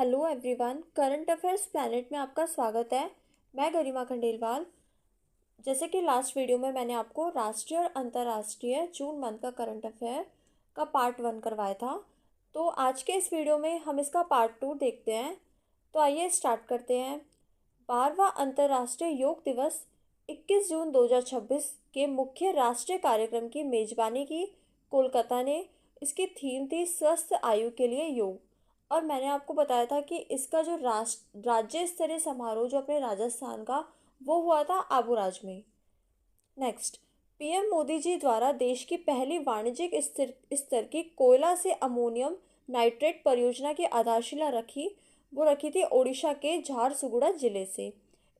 Hello everyone, current affairs planet में आपका स्वागत है। मैं गरिमा खंडेलवाल। जैसे कि लास्ट वीडियो में मैंने आपको राष्ट्रीय और अंतर्राष्ट्रीय जून मंथ का करंट अफेयर का पार्ट 1 करवाया था। तो आज के इस वीडियो में हम इसका पार्ट 2 देखते हैं। तो आइए स्टार्ट करते हैं। 12वां अंतर्राष्ट्रीय योग दिवस 21 जून 2026 के मुख्य राष्ट्रीय कार्यक्रम की मेजबानी की कोलकाता ने। इसकी थीम थी स्वस्थ आयु के लिए योग। और मैंने आपको बताया था कि इसका जो राज्य स्तरीय समारोह जो अपने राजस्थान का वो हुआ था आबूराज में। नेक्स्ट, पीएम मोदी जी द्वारा देश की पहली वाणिज्यिक स्तर की कोयला से अमोनियम नाइट्रेट परियोजना की आधारशिला रखी थी ओडिशा के झारसुगुड़ा जिले से।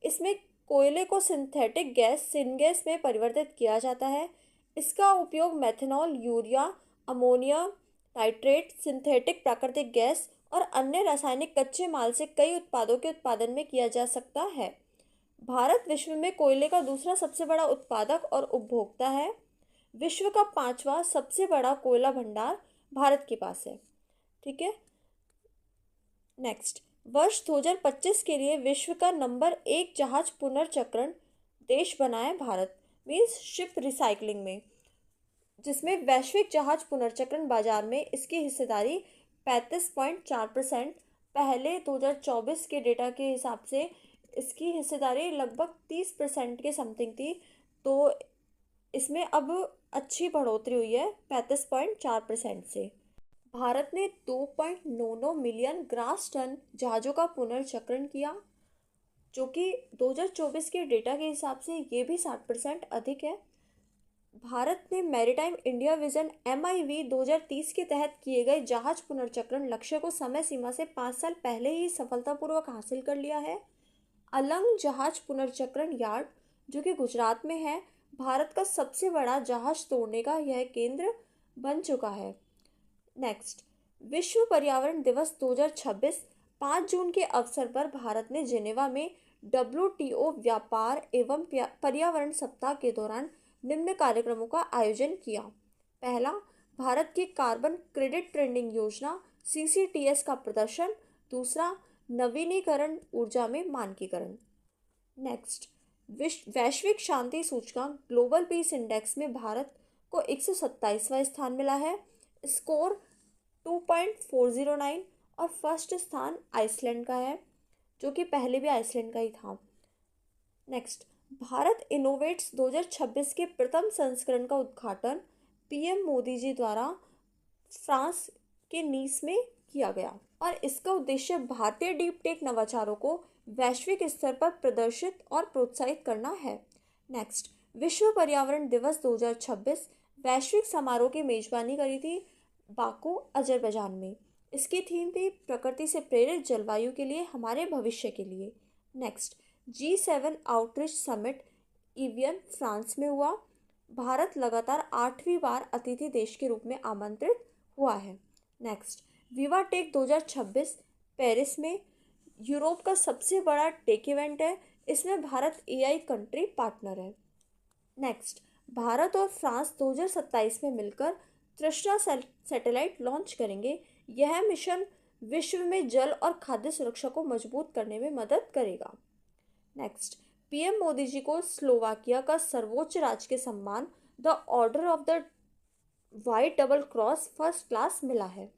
इसमें कोयले को सिंथेटिक गैस सिनगैस में परिवर्तित किया जाता है। इसका उपयोग methanol, urea, ammonia nitrate, synthetic प्राकृतिक गैस और अन्य रासायनिक कच्चे माल से कई उत्पादों के उत्पादन में किया जा सकता है। भारत विश्व में कोयले का दूसरा सबसे बड़ा उत्पादक और उपभोक्ता है। विश्व का 5वां सबसे बड़ा कोयला भंडार भारत के पास है। ठीक है। नेक्स्ट, वर्ष 2025 के लिए विश्व का नंबर 1 जहाज पुनर्चक्रण देश बना है भारत, मीन्स शिप रिसाइकलिंग में, जिसमें वैश्विक जहाज पुनर्चक्रण बाजार में इसकी हिस्सेदारी 35.4%। पहले 2024 के डेटा के हिसाब से इसकी हिस्सेदारी लगभग 30% के समथिंग थी। तो इसमें अब अच्छी बढ़ोतरी हुई है 35.4% से। भारत ने 2.99 मिलियन ग्रास टन जहाज़ों का पुनर्चक्रण किया, जो कि 2024 के डेटा के हिसाब से ये भी 60% अधिक है। भारत ने मैरीटाइम इंडिया विजन MIV 2030 के तहत किए गए जहाज पुनर्चक्रण लक्ष्य को समय सीमा से 5 साल पहले ही सफलतापूर्वक हासिल कर लिया है। अलंग जहाज पुनर्चक्रण यार्ड, जो कि गुजरात में है, भारत का सबसे बड़ा जहाज तोड़ने का यह केंद्र बन चुका है। नेक्स्ट, विश्व पर्यावरण दिवस 2026 5 जून के अवसर पर भारत ने जिनेवा में WTO व्यापार एवं पर्यावरण सप्ताह के दौरान निम्न कार्यक्रमों का आयोजन किया। पहला, भारत की कार्बन क्रेडिट ट्रेडिंग योजना CCTS का प्रदर्शन। दूसरा, नवीनीकरण ऊर्जा में मानकीकरण। नेक्स्ट, वैश्विक शांति सूचकांक ग्लोबल पीस इंडेक्स में भारत को 127वां स्थान मिला है, स्कोर 2.409, और फर्स्ट स्थान आइसलैंड का है, जो कि पहले भी आइसलैंड का ही था। नेक्स्ट, भारत इनोवेट्स 2026 के प्रथम संस्करण का उद्घाटन पीएम मोदी जी द्वारा फ्रांस के नीस में किया गया, और इसका उद्देश्य भारतीय डीप टेक नवाचारों को वैश्विक स्तर पर प्रदर्शित और प्रोत्साहित करना है। नेक्स्ट, विश्व पर्यावरण दिवस 2026 वैश्विक समारोह की मेजबानी करी थी बाकू, अजरबैजान में। इसकी थीम थी प्रकृति से प्रेरित जलवायु के लिए, हमारे भविष्य के लिए। Next, G7 outreach summit Evian, France में हुआ। भारत लगातार 8वीं बार अतिथि देश के रूप में आमंत्रित हुआ है। नेक्स्ट, विवा टेक 2026 पेरिस में, यूरोप का सबसे बड़ा टेक इवेंट है। इसमें भारत AI कंट्री पार्टनर है। नेक्स्ट, भारत और फ्रांस 2027 में मिलकर तृष्णा सैटेलाइट लॉन्च करेंगे। यह मिशन विश्व में जल और खाद्य सुरक्षा को मजबूत करने में मदद करेगा। नेक्स्ट, पीएम मोदी जी को स्लोवाकिया का सर्वोच्च राजकीय सम्मान the order of the white double cross first class मिला है।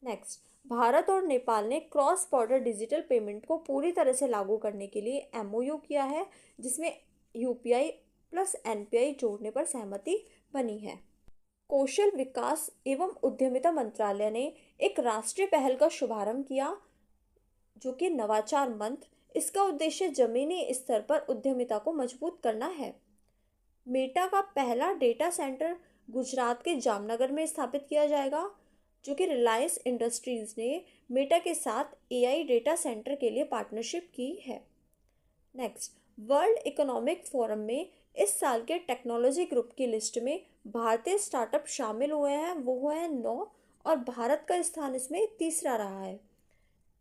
नेक्स्ट, भारत और नेपाल ने क्रॉस बॉर्डर डिजिटल पेमेंट को पूरी तरह से लागू करने के लिए MOU किया है, जिसमें UPI प्लस NPI जोड़ने पर सहमति बनी है। कौशल विकास एवं उद्यमिता मंत्रालय ने एक राष्ट्रीय पहल का शुभारंभ किया, जो कि नवाचार मंत्र। इसका उद्देश्य जमीनी स्तर पर उद्यमिता को मजबूत करना है। मेटा का पहला डेटा सेंटर गुजरात के जामनगर में स्थापित किया जाएगा, जो कि रिलायंस इंडस्ट्रीज ने मेटा के साथ AI डेटा सेंटर के लिए पार्टनरशिप की है। नेक्स्ट, वर्ल्ड इकोनॉमिक फोरम में इस साल के टेक्नोलॉजी ग्रुप की लिस्ट में भारतीय स्टार्टअप शामिल हुए हैं, वो हुए हैं 9, और भारत का स्थान इसमें तीसरा रहा है।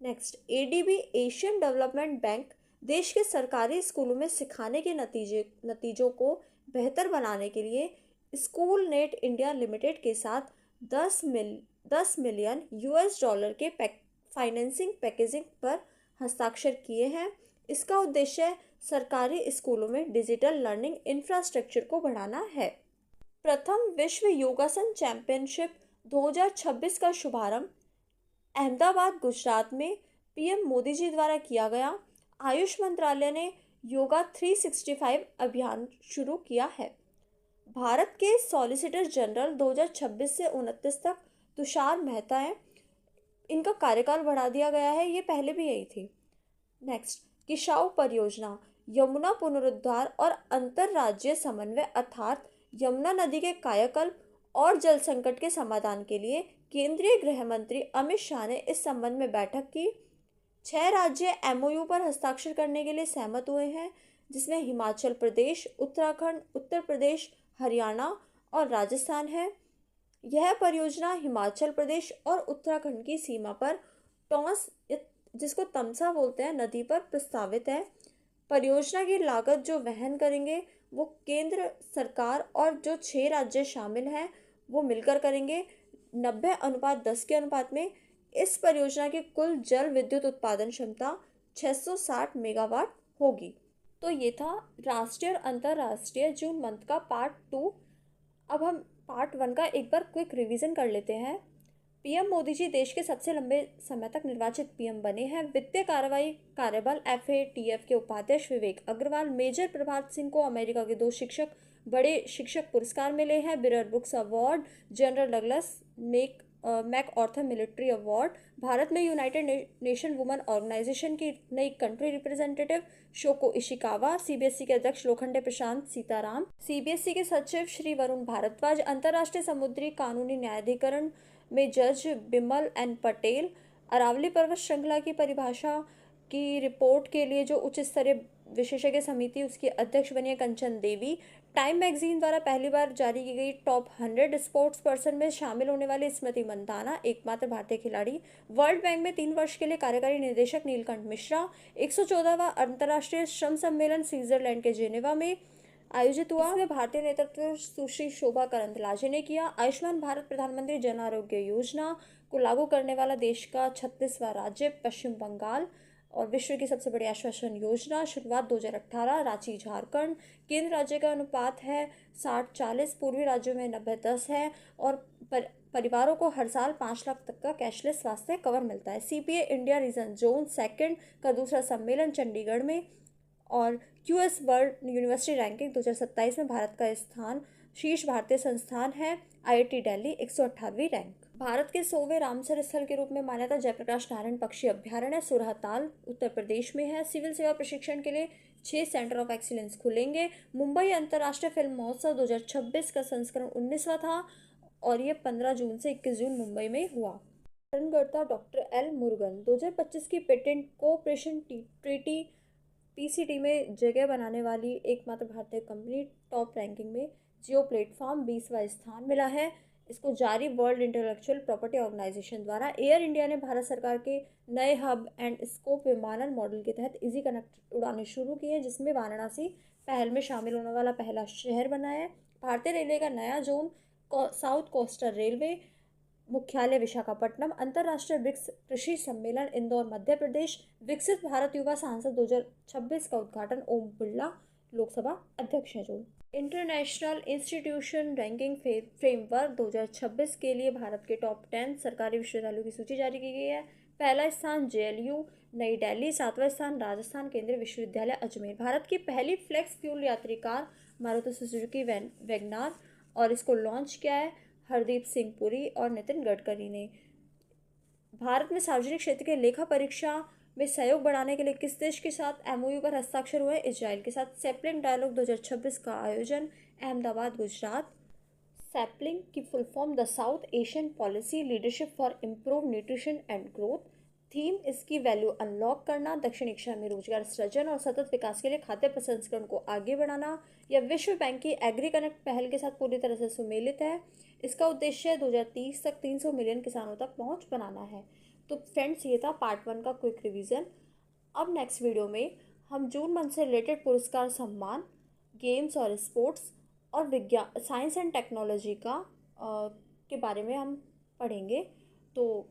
Next, ADB Asian development bank देश के सरकारी स्कूलों में सिखाने के नतीजों को बेहतर बनाने के लिए स्कूल नेट इंडिया लिमिटेड के साथ 10 मिलियन US डॉलर के फाइनेंसिंग पैकेजिंग पर हस्ताक्षर किए हैं। इसका उद्देश्य सरकारी स्कूलों में डिजिटल लर्निंग इंफ्रास्ट्रक्चर को बढ़ाना है। प्रथम विश्व योगासन चैंपियनशिप 2026 का शुभारंभ अहमदाबाद गुजरात में पीएम मोदी जी द्वारा किया गया। आयुष मंत्रालय ने योगा 365 अभियान शुरू किया है। भारत के सॉलिसिटर जनरल 2026 से 29 तक तुषार मेहता हैं। इनका कार्यकाल बढ़ा दिया गया है, ये पहले भी यही थी। नेक्स्ट, किशाऊ परियोजना यमुना पुनरुद्धार और अंतरराज्यीय समन्वय अर्थात यमुना नदी के कायाकल्प और जल संकट के समाधान के लिए केंद्रीय गृह मंत्री अमित शाह ने इस संबंध में बैठक की। 6 राज्य एमओयू पर हस्ताक्षर करने के लिए सहमत हुए हैं, जिसमें हिमाचल प्रदेश, उत्तराखंड, उत्तर प्रदेश, हरियाणा और राजस्थान है। यह परियोजना हिमाचल प्रदेश और उत्तराखंड की सीमा पर टॉस, जिसको तमसा बोलते हैं, नदी पर प्रस्तावित है। परियोजना की लागत जो वहन करेंगे वो केंद्र सरकार और जो 6 राज्य शामिल हैं वो मिलकर करेंगे। 90:10 के अनुपात में इस परियोजना की कुल जल विद्युत उत्पादन क्षमता 660 मेगावाट होगी। तो ये था राष्ट्रीय और अंतर्राष्ट्रीय जून मंथ का पार्ट 2। अब हम पार्ट 1 का एक बार क्विक रिवीजन कर लेते हैं। पीएम मोदी जी देश के सबसे लंबे समय तक निर्वाचित पीएम बने हैं। वित्तीय कार्रवाई कार्यबल FATF के उपाध्यक्ष विवेक अग्रवाल, मेजर प्रभात सिंह को अमेरिका के 2 बड़े शिक्षक पुरस्कार मिले हैं। बिरर books award, general Douglas MacArthur military award. Bharat में यूनाइटेड नेशन वुमेन ऑर्गेनाइजेशन की नई country representative Shoko Ishikawa, CBSE के अध्यक्ष लोखंडे प्रशांत सीताराम, CBSE के सचिव श्री वरुण भारद्वाज, अंतर्राष्ट्रीय समुद्री कानूनी न्यायाधिकरण में जज बिमल एन पटेल, अरावली पर्वत श्रृंखला की परिभाषा की रिपोर्ट के लिए जो उच्च स्तरीय विशेषज्ञ समिति उसकी अध्यक्ष बनी है कंचन देवी। टाइम मैगजीन द्वारा पहली बार जारी की गई टॉप 100 स्पोर्ट्स पर्सन में शामिल होने वाले स्मृति मंदाना, एकमात्र भारतीय खिलाड़ी। वर्ल्ड बैंक में 3 वर्ष के लिए कार्यकारी निदेशक नीलकंठ मिश्रा। 114वां अंतर्राष्ट्रीय श्रम सम्मेलन स्विट्जरलैंड के जेनेवा में आयोजित हुआ। इसमें भारतीय नेतृत्व सुश्री शोभा करंदलाजे ने किया। आयुष्मान भारत प्रधानमंत्री जन आरोग्य योजना को लागू करने वाला देश का 36वां राज्य पश्चिम बंगाल। और विश्व की सबसे बड़ी आश्वासन योजना शुरुआत 2018, रांची झारखंड। केंद्र राज्य का अनुपात है 60-40, पूर्वी राज्यों में 90-10 है। और परिवारों को हर साल 5 लाख तक का कैशलेस स्वास्थ्य कवर मिलता है। CPA इंडिया रीजन जोन 2 का दूसरा सम्मेलन चंडीगढ़ में। और QS वर्ल्ड यूनिवर्सिटी रैंकिंग 2027 में भारत का स्थान शीर्ष भारतीय संस्थान है। IIT दिल्ली 118वीं रैंक। भारत के 100वें रामसर स्थल के रूप में मान्यता जयप्रकाश नारायण पक्षी अभ्यारण्य सुरहताल उत्तर प्रदेश में है। सिविल सेवा प्रशिक्षण के लिए 6 सेंटर ऑफ एक्सीलेंस खुलेंगे। मुंबई अंतर्राष्ट्रीय फिल्म महोत्सव 2026 का संस्करण 19वां था और ये 15 जून से 21 जून मुंबई में हुआ। कर्ता डॉक्टर L मुरुगन 2025 की पेटेंट कोऑपरेशन ट्रीटी PCT में जगह बनाने वाली एकमात्र भारतीय कंपनी। टॉप रैंकिंग में जियो प्लेटफॉर्म 20वां स्थान मिला है। इसको जारी वर्ल्ड इंटेलेक्चुअल प्रॉपर्टी ऑर्गेनाइजेशन द्वारा। एयर इंडिया ने भारत सरकार के नए हब एंड स्कोप विमानन मॉडल के तहत इजी कनेक्ट उड़ानें शुरू की हैं, जिसमें वाराणसी पहल में शामिल होने वाला पहला शहर बना है। भारतीय रेलवे का नया जोन साउथ कोस्टल रेलवे, मुख्यालय विशाखापट्टनम। अंतर्राष्ट्रीय ब्रिक्स कृषि सम्मेलन इंदौर मध्य प्रदेश। विकसित भारत युवा सांसद 2026 का उद्घाटन ओम बिरला लोकसभा अध्यक्ष हैं। जो इंटरनेशनल इंस्टीट्यूशन रैंकिंग फ्रेमवर्क 2026 के लिए भारत के टॉप 10 सरकारी विश्वविद्यालयों की सूची जारी की गई है। पहला स्थान JLU नई दिल्ली, 7वां स्थान राजस्थान केंद्रीय विश्वविद्यालय अजमेर। भारत की पहली फ्लेक्स फ्यूल यात्री कार मारुति सुजुकी वैगनार और इसको लॉन्च किया है हरदीप सिंह पुरी और नितिन गडकरी ने। भारत में सार्वजनिक क्षेत्र के लेखा परीक्षा में सहयोग बढ़ाने के लिए किस देश के साथ MOU पर हस्ताक्षर हुए? इजराइल के साथ। सैपलिंग डायलॉग 2026 का आयोजन अहमदाबाद गुजरात। सैपलिंग की full form the south Asian policy leadership for improve nutrition and growth. Theme इसकी वैल्यू अनलॉक करना, दक्षिण एशिया में रोजगार सृजन और सतत विकास के लिए खाद्य प्रसंस्करण को आगे बढ़ाना। यह विश्व बैंक की एग्री कनेक्ट पहल के साथ पूरी तरह से सुमेलित है। इसका उद्देश्य 2030 तक 300 मिलियन किसानों तक पहुंच बनाना है। तो फ्रेंड्स, ये था पार्ट 1 का क्विक रिवीजन। अब नेक्स्ट वीडियो में हम जून मंथ से रिलेटेड पुरस्कार, सम्मान, गेम्स और स्पोर्ट्स और विज्ञान, साइंस एंड टेक्नोलॉजी का के बारे में हम पढ़ेंगे। तो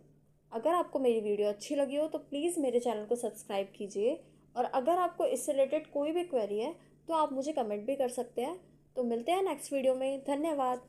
अगर आपको मेरी वीडियो अच्छी लगी हो तो प्लीज़ मेरे चैनल को सब्सक्राइब कीजिए, और अगर आपको इससे रिलेटेड कोई भी क्वेरी है तो आप मुझे कमेंट भी कर सकते हैं। तो मिलते हैं नेक्स्ट वीडियो में। धन्यवाद।